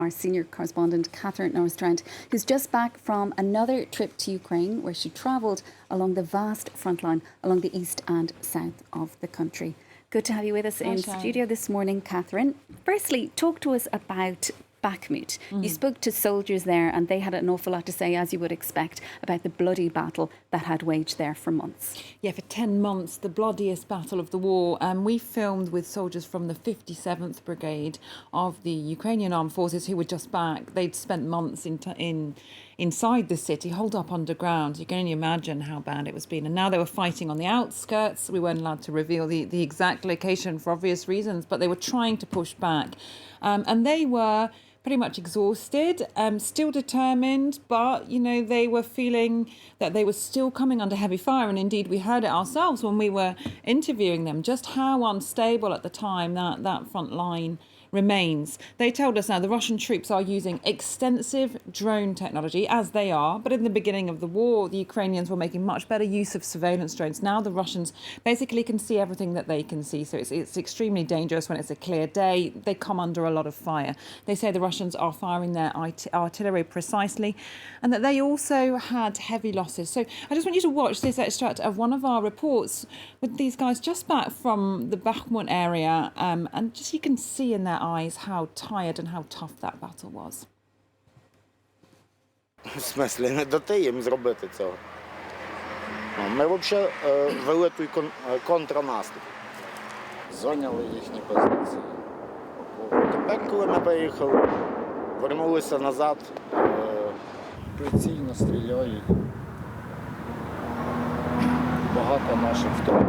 our senior correspondent, Norris, Trent, who's just back from another trip to Ukraine, where she travelled along the vast front line along the east and south of the country. Good to have you with us in studio this morning, Catherine. Firstly, talk to us about Bakhmut. You spoke to soldiers there and they had an awful lot to say, as you would expect, about the bloody battle that had waged there for months. Yeah, for 10 months, the bloodiest battle of the war. We filmed with soldiers from the 57th Brigade of the Ukrainian Armed Forces who were just back. They'd spent months inside the city, holed up underground. You can only imagine how bad it was been. And now they were fighting on the outskirts. We weren't allowed to reveal the exact location for obvious reasons, but they were trying to push back. And they were pretty much exhausted, still determined, but, you know, they were feeling that they were still coming under heavy fire. And indeed, we heard it ourselves when we were interviewing them, just how unstable at the time that front line remains. They told us now the Russian troops are using extensive drone technology, as they are, but in the beginning of the war, the Ukrainians were making much better use of surveillance drones. Now the Russians basically can see everything that they can see, so it's extremely dangerous when it's a clear day. They come under a lot of fire. They say the Russians are firing their artillery precisely, and that they also had heavy losses. So I just want you to watch this extract of one of our reports with these guys just back from the Bakhmut area, and just you can see in their eyes how tired and how tough that battle was. В смислі, не дати їм зробити цього. Ми взагалі вели той контрнаступ. Зайняли їхні позиції. Тепер, коли ми поїхали, вернулися назад. Прицільно стріляють. Багато наших втрат.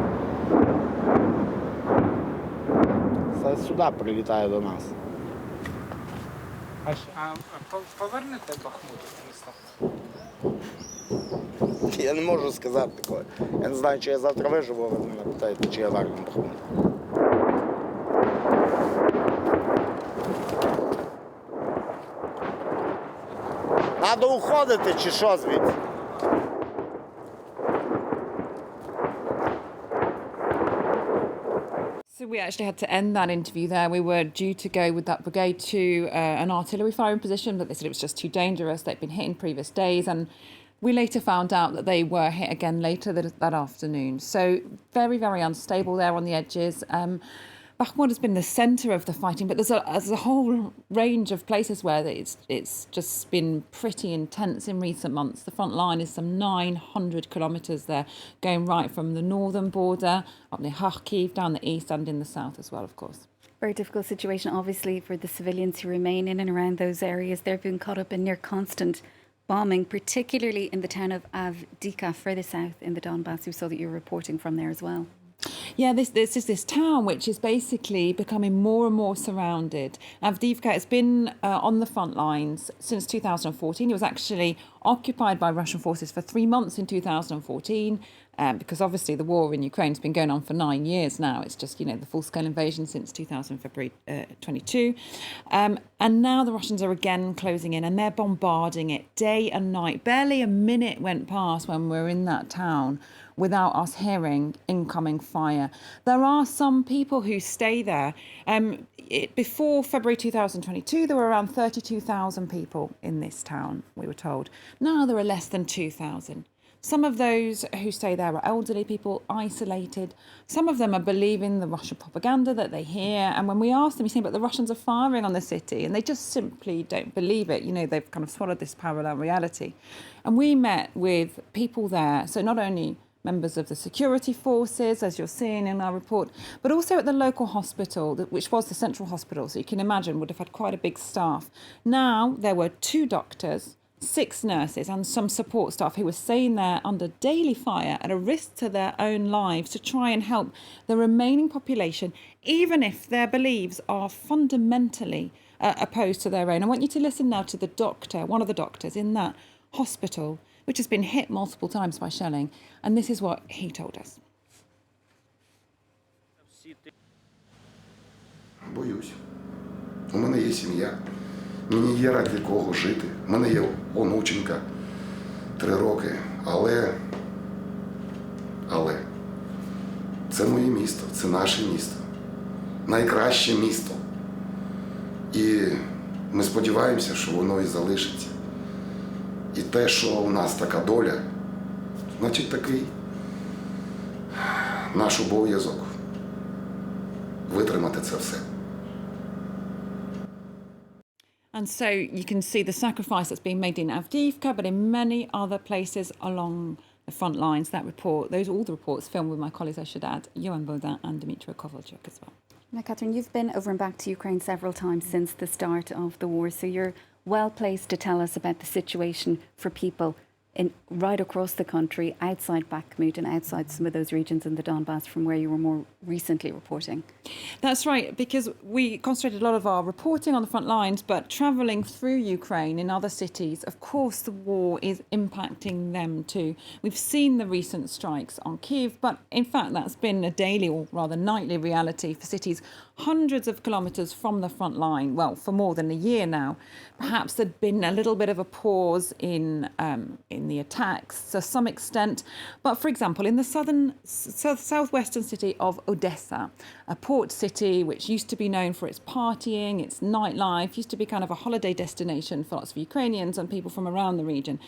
Це сюди прилітає до нас. А повернете Бахмут місто? Я не можу сказати такого. Я не знаю, чи я завтра виживу, ви мене питаєте, чи я верну Бахмут. Надо уходити, чи що звідси? So we actually had to end that interview there. We were due to go with that brigade to an artillery firing position, but they said it was just too dangerous. They'd been hit in previous days, and we later found out that they were hit again later that afternoon. So very, very unstable there on the edges. Bakhmut has been the centre of the fighting, but there's a whole range of places where it's just been pretty intense in recent months. The front line is some 900 kilometres there, going right from the northern border, up near Kharkiv, down the east and in the south as well, of course. Very difficult situation, obviously, for the civilians who remain in and around those areas. They've been caught up in near constant bombing, particularly in the town of Avdiivka, further south in the Donbass. We saw that you were reporting from there as well. Yeah, this is this town which is basically becoming more and more surrounded. Avdiivka has been on the front lines since 2014. It was actually occupied by Russian forces for 3 months in 2014, because obviously the war in Ukraine has been going on for 9 years now. It's just, you know, the full-scale invasion since February 22. And now the Russians are again closing in and they're bombarding it day and night. Barely a minute went past when we were in that town without us hearing incoming fire. There are some people who stay there. Before February 2022, there were around 32,000 people in this town, we were told. Now there are less than 2,000. Some of those who stay there are elderly people, isolated. Some of them are believing the Russian propaganda that they hear. And when we ask them, you say, but the Russians are firing on the city, and they just simply don't believe it. You know, they've kind of swallowed this parallel reality. And we met with people there, so not only members of the security forces, as you're seeing in our report, but also at the local hospital, which was the central hospital, so you can imagine would have had quite a big staff. Now there were 2 doctors, 6 nurses and some support staff who were staying there under daily fire at a risk to their own lives to try and help the remaining population, even if their beliefs are fundamentally opposed to their own. I want you to listen now to the doctor, one of the doctors in that hospital, which has been hit multiple times by shelling. And this is what he told us. Боюсь. У мене є сім'я. Мені є ради кого жити. У мене є онученька 3 роки. Але це моє місто, це наше місто. Найкраще місто. І Ми сподіваємося, що воно і залишиться. І те, що у нас така доля, значить такий наш обов'язок витримати це все. And so you can see the sacrifice that's being made in Avdiivka, but in many other places along the front lines. That report, all the reports filmed with my colleagues, I should add, Johan Bodin and Dmitry Kovalchuk as well. Now, Catherine, you've been over and back to Ukraine several times since the start of the war, so you're well placed to tell us about the situation for people right across the country, outside Bakhmut and outside some of those regions in the Donbass from where you were more recently reporting. That's right, because we concentrated a lot of our reporting on the front lines, but travelling through Ukraine in other cities, of course the war is impacting them too. We've seen the recent strikes on Kyiv, but in fact that's been a daily or rather nightly reality for cities hundreds of kilometres from the front line, well, for more than a year now. Perhaps there'd been a little bit of a pause in the attacks to some extent. But for example, in the southwestern city of Odessa, a port city which used to be known for its partying, its nightlife, used to be kind of a holiday destination for lots of Ukrainians and people from around the region.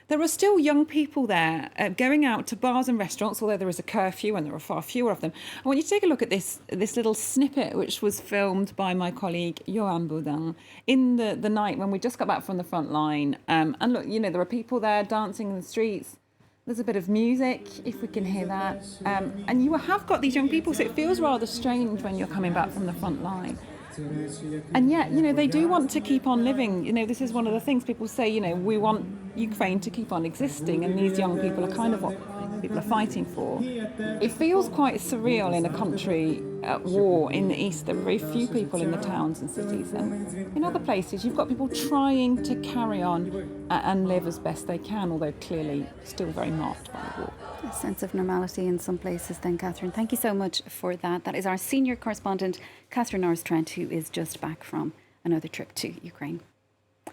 There are still young people there going out to bars and restaurants, although there is a curfew and there are far fewer of them. I want you to take a look at this little snippet which was filmed by my colleague Johan Bodin in the night when we just got back from the front line. And look, you know, there are people there dancing in the streets. There's a bit of music, if we can hear that. And you have got these young people, so it feels rather strange when you're coming back from the front line. And yet, you know, they do want to keep on living. You know, this is one of the things people say, you know, we want Ukraine to keep on existing, and these young people are kind of what people are fighting for. It feels quite surreal in a country at war in the east. There are very few people in the towns and cities. And in other places, you've got people trying to carry on and live as best they can, although clearly still very marked by the war. A sense of normality in some places then, Catherine. Thank you so much for that. That is our senior correspondent, Catherine Norris Trent, who is just back from another trip to Ukraine.